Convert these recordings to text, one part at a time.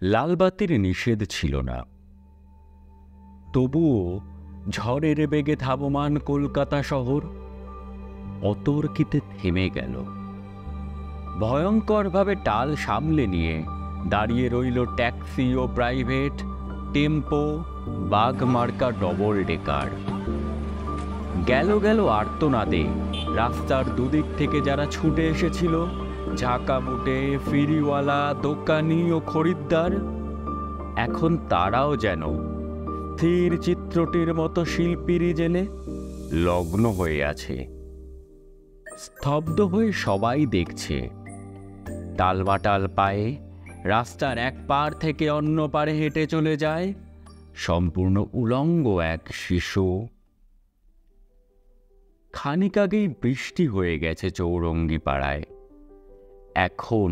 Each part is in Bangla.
লালবাতির নিষেধ ছিল না, তবুও ঝড়ের বেগে ধাবমান কলকাতা শহর অতর্কিতে থেমে গেল। ভয়ঙ্করভাবে টাল সামলে নিয়ে দাঁড়িয়ে রইল ট্যাক্সি ও প্রাইভেট, টেম্পো, বাঘমার্কা ডবল ডেকার। গেল গেল আর্তনাদে রাস্তার দুদিক থেকে যারা ছুটে এসেছিল, ঝাঁকামুটে, ফেরিওয়ালা, দোকানি ও খরিদ্দার, এখন তারাও যেন স্থির চিত্রটির মতো শিল্পীরই জেলে লগ্ন হয়ে আছে। স্তব্ধ হয়ে সবাই দেখছে। টালমাটাল পায়ে রাস্তার এক পার থেকে অন্য পারে হেঁটে চলে যায় সম্পূর্ণ উলঙ্গ এক শিশু। খানিক আগেই বৃষ্টি হয়ে গেছে চৌরঙ্গি পাড়ায়। এখন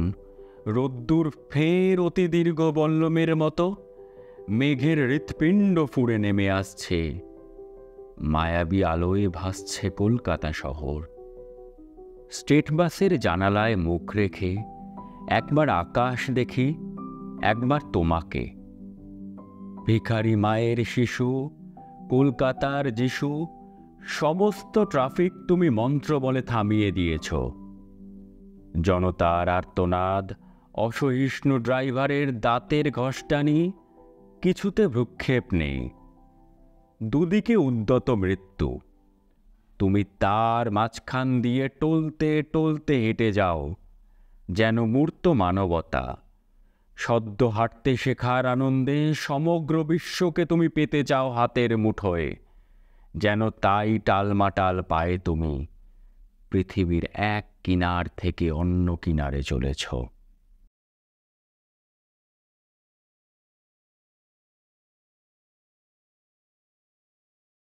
রোদ্দুর ফের অতি দীর্ঘ বল্লমের মতো মেঘের হৃৎপিণ্ড ফুঁড়ে নেমে আসছে। মায়াবী আলোয় ভাসছে কলকাতা শহর। স্টেট বাসের জানালায় মুখ রেখে একবার আকাশ দেখি, একবার তোমাকে। ভিখারি মায়ের শিশু, কলকাতার যিশু, সমস্ত ট্রাফিক তুমি মন্ত্র বলে থামিয়ে দিয়েছ। জনতার আর্তনাদ, অসহিষ্ণু ড্রাইভারের দাঁতের ঘষ্টানি, কিছুতে ভ্রুক্ষেপ নেই। দুদিকে উদ্যত মৃত্যু। তুমি তার মাঝখান দিয়ে টলতে টলতে হেঁটে যাও, যেন মূর্ত মানবতা। সদ্য হাঁটতে শেখার আনন্দে সমগ্র বিশ্বকে তুমি পেতে চাও হাতের মুঠোয়, যেন তাই টালমাটাল পায়ে তুমি পৃথিবীর এক কিনার থেকে অন্য কিনারে চলেছ।